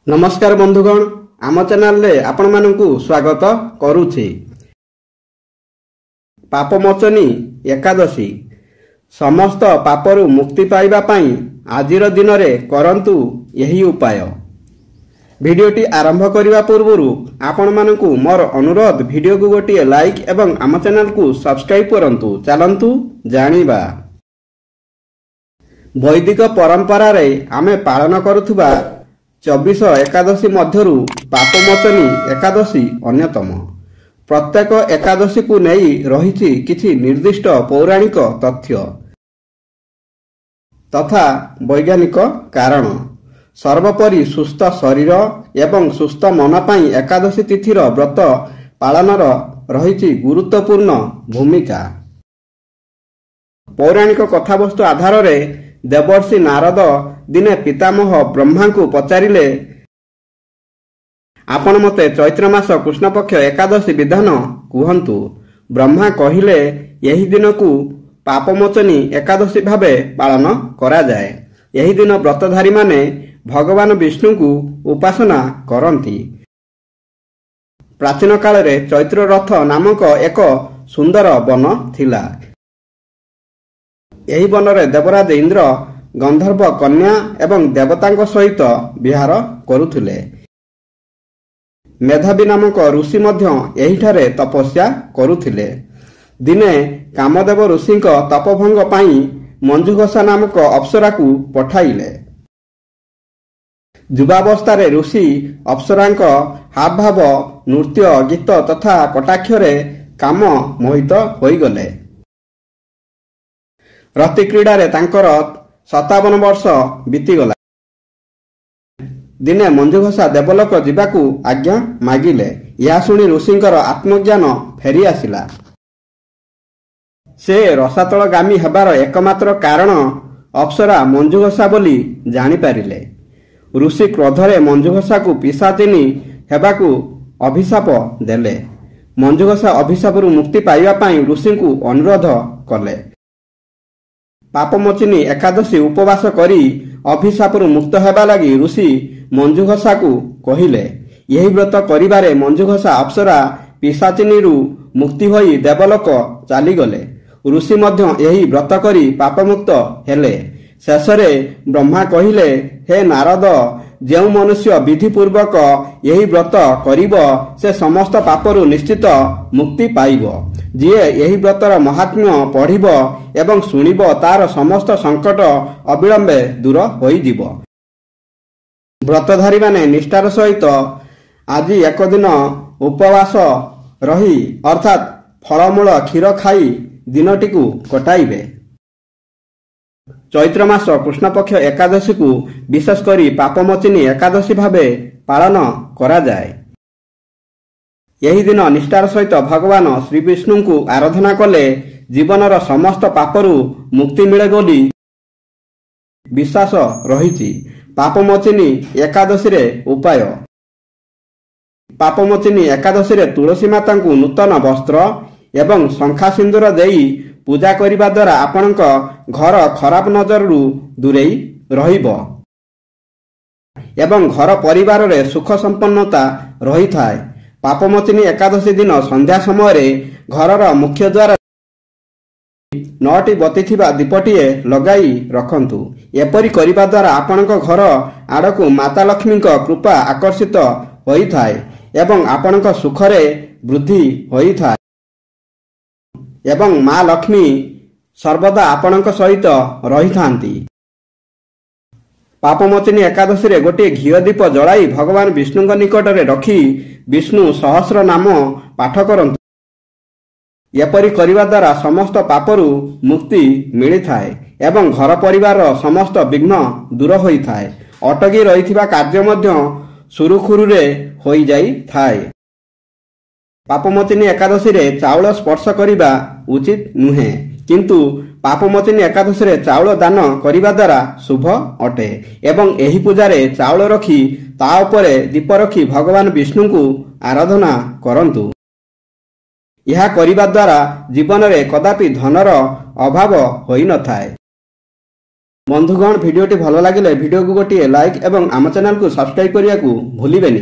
नमस्कार बंधुगण, आम चैनल रे आपण मानकु स्वागत करूछि। पापमोचनी एकादशी समस्त पापरु मुक्ति पाइबा पई आजिर दिन रे करंतु यही उपाय। वीडियोटी आरंभ करिवा पूर्वरु आपण मानकु मोर अनुरोध, वीडियो को गोटे लाइक एवं आम चैनल को सब्सक्राइब करंतु। चलंतु जानिबा। वैदिक परंपरा रे आमे पालन करुथुबा 24 एकादशी मध्यरु पापमोचनी एकादशी अन्यतम। प्रत्येक एकादशी को नहीं रही किछि निर्दिष्ट पौराणिक तथ्य तथा वैज्ञानिक कारण। सर्वोपरि सुस्थ शरीर एवं सुस्थ मन पई एकादशी तिथिर व्रत पालनर रही गुरुत्वपूर्ण भूमिका। पौराणिक कथावस्तु आधार रे देवर्षि नारद दिने पितामह ब्रह्मा को पचारिले, आपण मते चैत्र मास कृष्णपक्ष एकादशी विधान कुहंतु। ब्रह्मा कहिले, यही दिन को पापमोचनी एकादशी भावे पालन करा जाए। यही दिन व्रतधारी माने भगवान विष्णु को उपासना करंती। प्राचीन काल रे चैत्र रथ नामक एक सुंदर वन थिला। यही वन रे देवराज इंद्र गंधर्व कन्या एवं देवतांक सहित विहार करुथिले। मेधावी नामक ऋषि मध्य एहिठारे तपस्या करुथिले। दिने कामदेव ऋषिंक तपभंग पाई मंजुघोषा नामक अप्सरा को पठाइले। युवावस्थारे ऋषि अप्सरांक हावभाव, नृत्य, गीत तथा कटाक्षरे काम मोहित होइगले। रति क्रीडारे तांकर 57 वर्ष बीतीगला। दिने मंजुघोषा देवलोक जीवाकू आज्ञा मागिले। यह शुणी ऋषिंकर आत्मज्ञान फेरी आसिला। से रसातलगामी हेबार एकमात्र कारण अप्सरा मंजुघोषा बोली जानी पारिले। ऋषि क्रोधरे मंजुघोषा को पिशाचिनी हेबाकू अभिशाप देले। मंजुघोषा अभिशापरू मुक्ति पाइबा पई ऋषि को अनुरोध कले। पापमोचनी एकादशी उपवास करी अभिशापरू मुक्त हेबा लगी ऋषि मंजुघोषा को कहिले। यही व्रत करिबारे मंजुघोषा अप्सरा पिशाचिनीरू मुक्ति होई देवलोक चालीगले। ऋषि मध्य यही व्रत करी पापमुक्त हेले। शेषरे ब्रह्मा कहिले, हे नारद, जेउ मनुष्य विधिपूर्वक यही व्रत करिब से समस्त पापरू निश्चित मुक्ति पाइब। जिए यही व्रतर महात्म्य पढ़िब एवं सुनिब तार समस्त संकट अविलंबे दूर होइजिब। व्रतधारी माने निष्ठार सहित आज एक दिन उपवास रही अर्थात फलमूल क्षीर खाई दिनटी को कटाइबे। चैत्र मास कृष्णपक्ष एकादशी को विशेष करी पापमोचनी एकादशी भावे पालन करा जाए। यही दिन निष्ठार सहित भगवान श्री विष्णु को आराधना कले जीवनर समस्त पापरू मुक्ति मिले बोली विश्वास रही। पापमोचनी एकादशी रे उपाय। पापमोचनी एकादशी रे तुलसी माता को नूतन वस्त्र एवं शंखा सिंदूर देई पूजा करिबा द्वारा आपणक घर खराब नजररू दूरेई रहिब एवं घर परिवार रे सुख संपन्नता रही थाए। पापमोचनी एकादशी दिन संध्या समय घरर मुख्य द्वार 9टी बतीथिबा दीपटीए लगाई रखंतु। एपरि करिबा द्वारा आपणक घर आड़कू माता लक्ष्मी कृपा आकर्षित होई थाए एवं आपणक सुखरे वृद्धि होई थाए एवं माँ लक्ष्मी सर्वदा आपणक सहित रही थांती। पापमोचनी एकादशी रे गोटे घियो दीप जलाई भगवान विष्णु निकट रे रखी विष्णु सहस्र नाम पाठ करंतु। एपरि करिबा द्वारा समस्त पापरू मुक्ति मिली थाए एवं घर परिवार समस्त विघ्न दूर होई थाए। अटकी रहिथिबा कार्य मध्य सुरुखुरु रे होई जाई थाए। पापमोचनी एकादशी रे चाउल स्पर्श करिबा उचित नुहे, किंतु पापमोचनी एकादशी रे चाउल दान करिबा द्वारा शुभ अटे एवं एही पूजा रे चाउल रखी ता उपरे दीप रखी भगवान विष्णु को आराधना करंतु। यह करिबा द्वारा जीवन रे कदापि धनर अभाव होई न थाए। बंधुगण भिडियोटी भल लगे भिडियो को गोटे लाइक एवं आम चैनल को सब्सक्राइब करने को भूलिबेनी।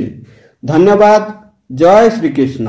धन्यवाद। जय श्री कृष्ण।